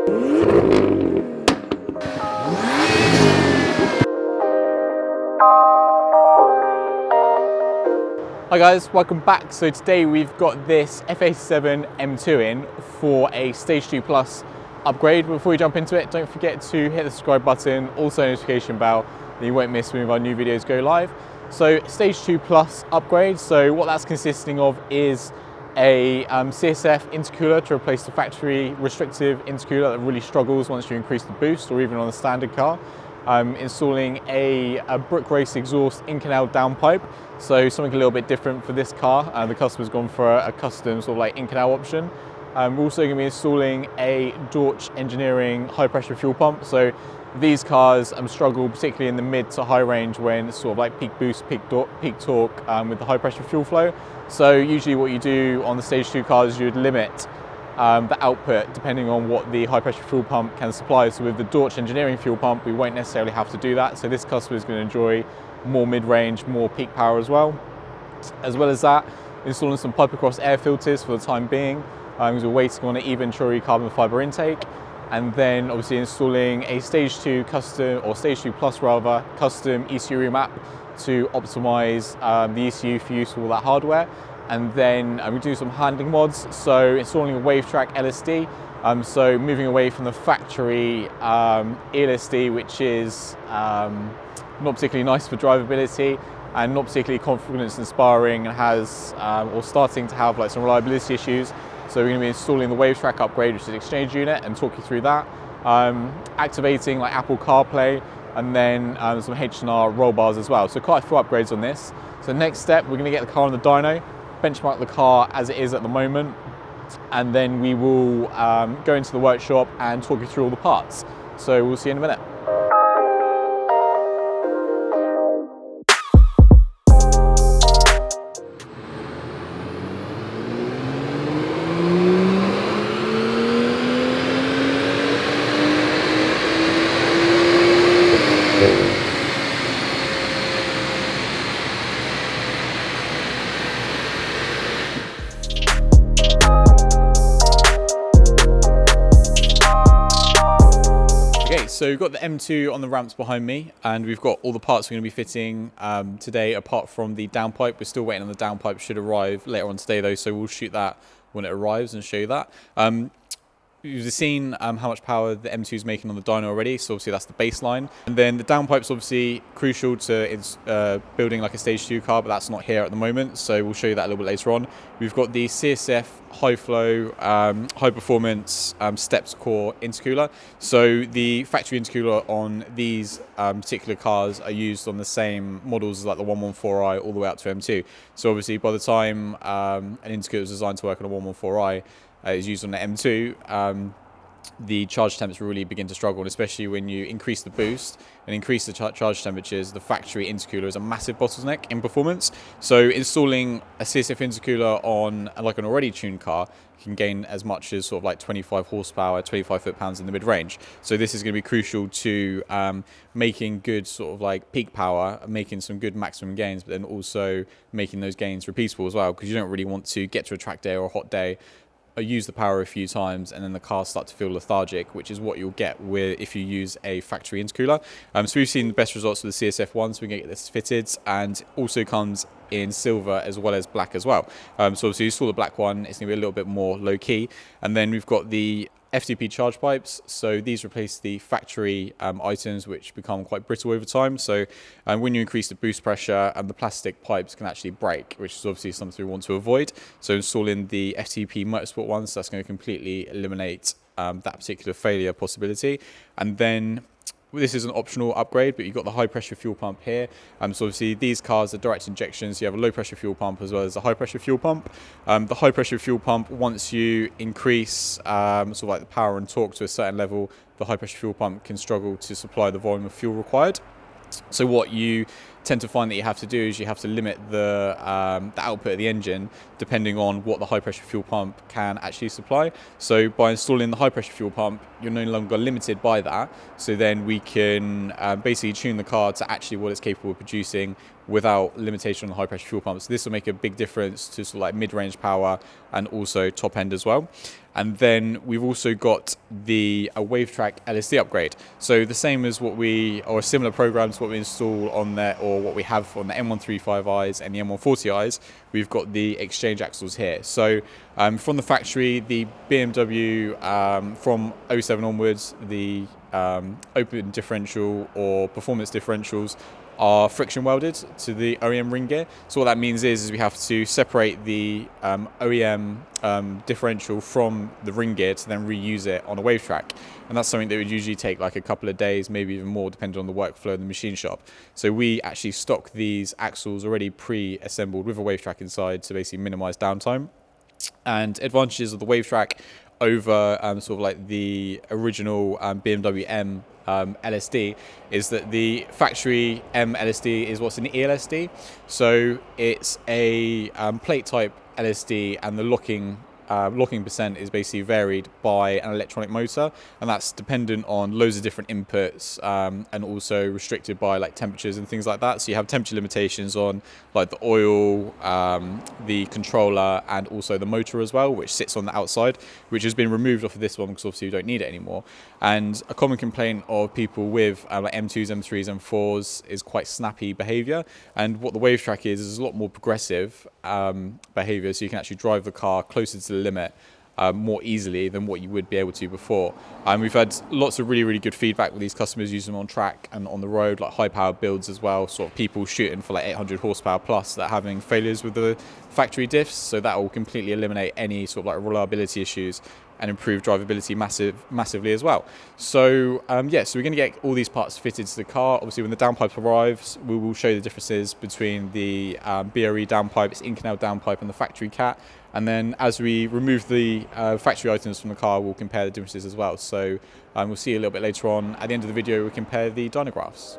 Hi guys, welcome back. So today we've got this F87 M2 in for a Stage 2 Plus upgrade. Before we jump into it, don't forget to hit the subscribe button, also notification bell, then you won't miss when our new videos go live. So Stage 2 Plus upgrade, so what that's consisting of is a CSF intercooler to replace the factory restrictive intercooler that really struggles once you increase the boost or even on a standard car. Installing a Brooke Race Exhaust Inconel downpipe, so something a little bit different for this car. The customer's gone for a custom sort of like Inconel option. We're also going to be installing a Dorch Engineering high pressure fuel pump. So these cars struggle particularly in the mid to high range when it's sort of like peak boost, peak torque with the high pressure fuel flow. So usually what you do on the Stage 2 cars, you would limit the output depending on what the high pressure fuel pump can supply. So with the Dorch Engineering fuel pump, we won't necessarily have to do that. So this customer is going to enjoy more mid-range, more peak power as well. As well as that, installing some pipe across air filters for the time being, because we're waiting on an Eventuri Carbon Fibre intake. And then obviously installing a Stage 2 custom, or Stage 2 Plus rather, custom ECU remap to optimize the ECU for use with all that hardware. And then we do some handling mods, so installing a Wavetrac LSD, so moving away from the factory E-LSD, which is not particularly nice for drivability and not particularly confidence inspiring, and has or starting to have like some reliability issues. So we're going to be installing the Wavetrac upgrade, which is an exchange unit, and talk you through that. Activating like Apple CarPlay, and then some H&R roll bars as well. So quite a few upgrades on this. So next step, we're going to get the car on the dyno, benchmark the car as it is at the moment, and then we will go into the workshop and talk you through all the parts. So we'll see you in a minute. So we've got the M2 on the ramps behind me, and we've got all the parts we're going to be fitting today, apart from the downpipe. We're still waiting on the downpipe, should arrive later on today though, so we'll shoot that when it arrives and show you that. You've seen how much power the M2 is making on the dyno already, so obviously that's the baseline. And then the downpipe's obviously crucial to building like a Stage 2 car, but that's not here at the moment, so we'll show you that a little bit later on. We've got the CSF high flow, high performance stepped core intercooler. So the factory intercooler on these particular cars are used on the same models as like the 114i all the way up to M2. So obviously by the time an intercooler is designed to work on a 114i, is used on the M2, the charge temps really begin to struggle, and especially when you increase the boost and increase the charge temperatures, the factory intercooler is a massive bottleneck in performance. So installing a CSF intercooler on like an already tuned car can gain as much as sort of like 25 horsepower, 25 foot-pounds in the mid-range. So this is going to be crucial to making good sort of like peak power, making some good maximum gains, but then also making those gains repeatable as well, because you don't really want to get to a track day or a hot day, use the power a few times, and then the cars start to feel lethargic, which is what you'll get with if you use a factory intercooler. So we've seen the best results with the CSF one, so we can get this fitted, and also comes in silver as well as black as well. So obviously you saw the black one, it's going to be a little bit more low key. And then we've got the FTP charge pipes, so these replace the factory items which become quite brittle over time. So when you increase the boost pressure, the plastic pipes can actually break, which is obviously something we want to avoid. So installing the FTP Motorsport ones, that's going to completely eliminate that particular failure possibility. And then this is an optional upgrade, but you've got the high pressure fuel pump here. So obviously these cars are direct injections. You have a low pressure fuel pump as well as a high pressure fuel pump. The high pressure fuel pump, once you increase sort of like the power and torque to a certain level, the high pressure fuel pump can struggle to supply the volume of fuel required. So what you tend to find that you have to do is you have to limit the output of the engine depending on what the high pressure fuel pump can actually supply. So by installing the high pressure fuel pump, you're no longer limited by that. So then we can basically tune the car to actually what it's capable of producing without limitation on the high pressure fuel pump. So this will make a big difference to sort of like mid-range power and also top end as well. And then we've also got the Wavetrac LSD upgrade. So the same as what we, or a similar program to what we install on there, or what we have on the M135Is and the M140Is, we've got the exchange axles here. So from the factory, the BMW from 07 onwards, the open differential or performance differentials are friction welded to the OEM ring gear. So what that means is we have to separate the OEM differential from the ring gear to then reuse it on a Wavetrac. And that's something that would usually take like a couple of days, maybe even more, depending on the workflow in the machine shop. So we actually stock these axles already pre-assembled with a Wavetrac inside to basically minimize downtime. And advantages of the Wavetrac over sort of like the original BMW M LSD is that the factory M-LSD is what's an E-LSD. So it's a plate type LSD, and the locking percent is basically varied by an electronic motor, and that's dependent on loads of different inputs, and also restricted by like temperatures and things like that. So you have temperature limitations on like the oil, the controller, and also the motor as well, which sits on the outside, which has been removed off of this one because obviously you don't need it anymore. And a common complaint of people with like M2s, M3s, M4s is quite snappy behavior, and what the Wavetrac is a lot more progressive behavior, so you can actually drive the car closer to the limit more easily than what you would be able to before. We've had lots of really good feedback with these customers using them on track and on the road, like high power builds as well, sort of people shooting for like 800 horsepower plus that are having failures with the factory diffs, so that will completely eliminate any sort of like reliability issues and improve drivability massively as well. So yeah, so we're going to get all these parts fitted to the car. Obviously when the downpipe arrives, we will show the differences between the BRE downpipe, its Inconel downpipe, and the factory cat. And then as we remove the factory items from the car, we'll compare the differences as well. So we'll see you a little bit later on. At the end of the video, we'll compare the dynographs.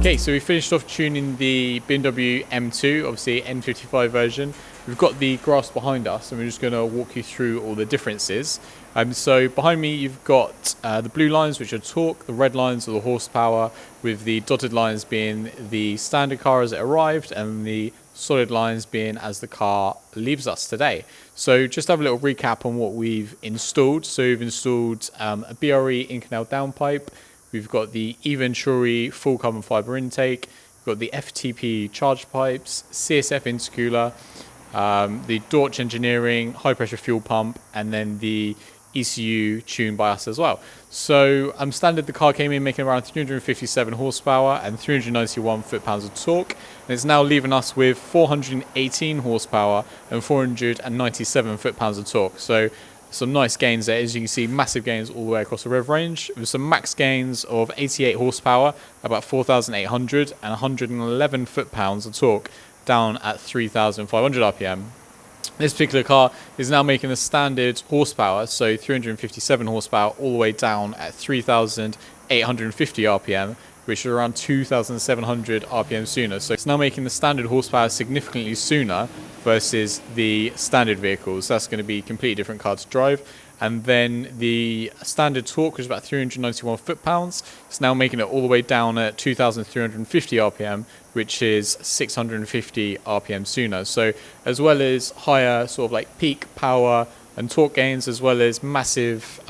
Okay, so we finished off tuning the BMW M2, obviously N55 version. We've got the grass behind us and we're just going to walk you through all the differences. So behind me you've got the blue lines, which are torque, the red lines are the horsepower, with the dotted lines being the standard car as it arrived and the solid lines being as the car leaves us today. So just have a little recap on what we've installed. So we've installed a BRE Inconel downpipe. We've got the Eventuri full carbon fibre intake. We've got the FTP charge pipes, CSF Intercooler, the Dorch Engineering high pressure fuel pump, and then the ECU tuned by us as well. So standard, the car came in making around 357 horsepower and 391 foot-pounds of torque, and it's now leaving us with 418 horsepower and 497 foot-pounds of torque. So some nice gains there. As you can see, massive gains all the way across the rev range, with some max gains of 88 horsepower, about 4,800, and 111 foot-pounds of torque down at 3,500 RPM. This particular car is now making the standard horsepower, so 357 horsepower, all the way down at 3,850 RPM, which is around 2,700 RPM sooner. So it's now making the standard horsepower significantly sooner versus the standard vehicles. That's going to be a completely different car to drive. And then the standard torque was about 391 foot-pounds. It's now making it all the way down at 2,350 RPM, which is 650 RPM sooner. So as well as higher sort of like peak power and torque gains, as well as massive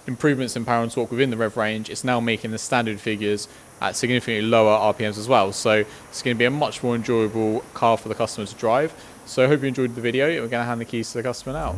improvements in power and torque within the rev range, it's now making the standard figures at significantly lower RPMs as well. So it's going to be a much more enjoyable car for the customer to drive. So I hope you enjoyed the video. We're going to hand the keys to the customer now.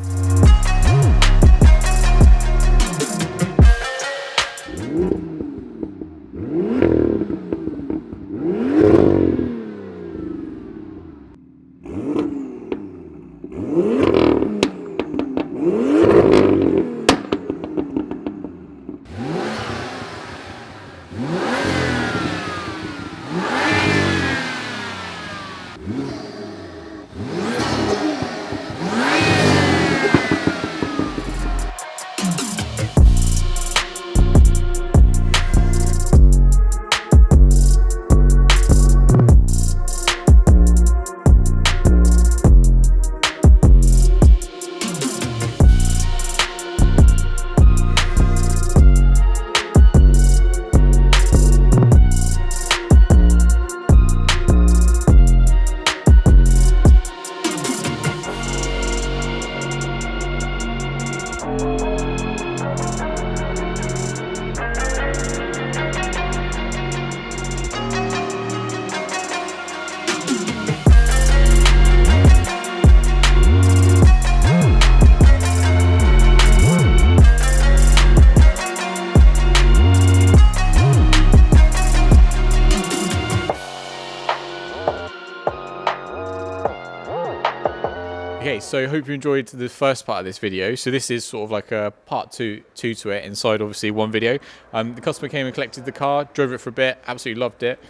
Okay, so I hope you enjoyed the first part of this video. So this is sort of like a part two to it inside obviously one video. The customer came and collected the car, drove it for a bit, absolutely loved it.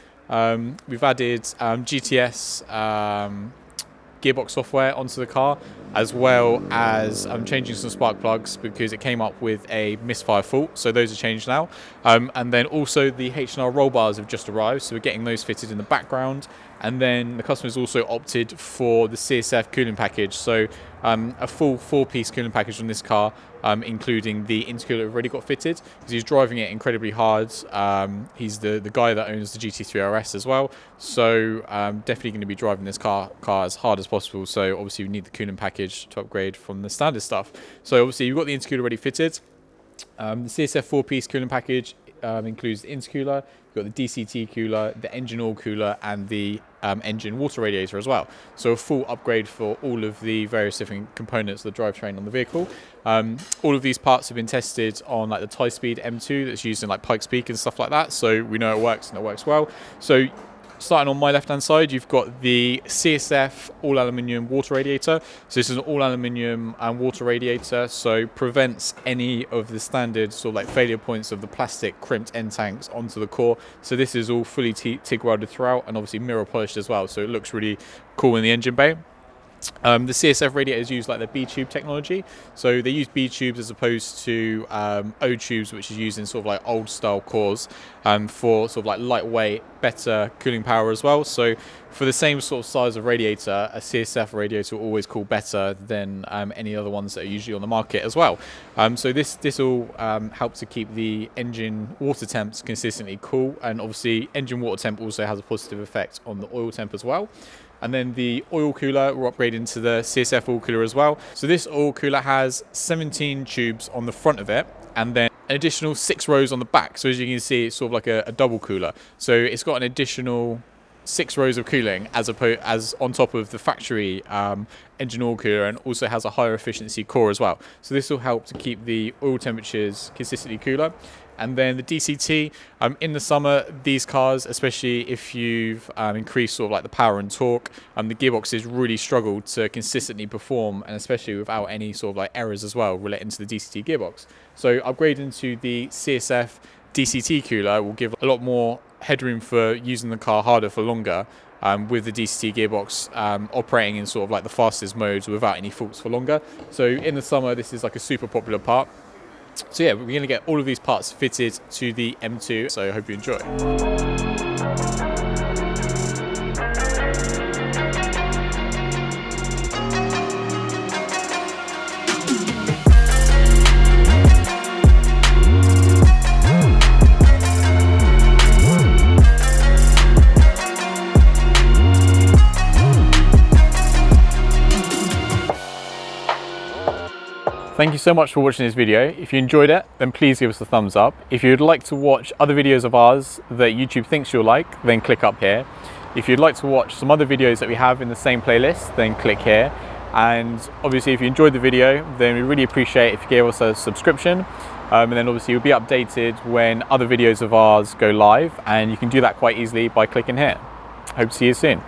We've added GTS gearbox software onto the car, as well as changing some spark plugs because it came up with a misfire fault, so those are changed now. And then also the H&R roll bars have just arrived, so we're getting those fitted in the background. And then the customer's also opted for the CSF cooling package, so a full 4-piece cooling package on this car, including the intercooler we've already got fitted, because he's driving it incredibly hard. He's the guy that owns the GT3 RS as well, so definitely going to be driving this car as hard as possible. So obviously we need the cooling package to upgrade from the standard stuff. So obviously you've got the intercooler already fitted. The CSF 4-piece cooling package includes the intercooler, you've got the DCT cooler, the engine oil cooler, and the engine water radiator as well. So a full upgrade for all of the various different components of the drivetrain on the vehicle. All of these parts have been tested on like the Autosport M2 that's used in like Pikes Peak and stuff like that, so we know it works and it works well. So starting on my left hand side, you've got the CSF all aluminium water radiator. So this is an all aluminium water radiator, so prevents any of the standard sort of like failure points of the plastic crimped end tanks onto the core. So this is all fully TIG welded throughout and obviously mirror polished as well, so it looks really cool in the engine bay. The CSF radiators use like the B-tube technology, so they use B-tubes as opposed to O-tubes, which is used in sort of like old style cores, for sort of like lightweight, better cooling power as well. So for the same sort of size of radiator, a CSF radiator will always cool better than any other ones that are usually on the market as well. So this all helps to keep the engine water temps consistently cool, and obviously engine water temp also has a positive effect on the oil temp as well. And then the oil cooler, we're upgrading to the CSF oil cooler as well. So this oil cooler has 17 tubes on the front of it, and then an additional 6 rows on the back. So as you can see, it's sort of like a double cooler. So it's got an additional 6 rows of cooling as on top of the factory engine oil cooler, and also has a higher efficiency core as well. So this will help to keep the oil temperatures consistently cooler. And then the DCT, in the summer, these cars, especially if you've increased sort of like the power and torque, the gearboxes really struggle to consistently perform, and especially without any sort of like errors as well relating to the DCT gearbox. So upgrading to the CSF DCT cooler will give a lot more headroom for using the car harder for longer, with the DCT gearbox operating in sort of like the fastest modes without any faults for longer. So in the summer, this is like a super popular part. So yeah, we're going to get all of these parts fitted to the M2, so I hope you enjoy. Thank you so much for watching this video. If you enjoyed it, then please give us a thumbs up. If you'd like to watch other videos of ours that YouTube thinks you'll like, then click up here. If you'd like to watch some other videos that we have in the same playlist, then click here. And obviously, if you enjoyed the video, then we really appreciate if you gave us a subscription. And then obviously you'll be updated when other videos of ours go live, and you can do that quite easily by clicking here. Hope to see you soon.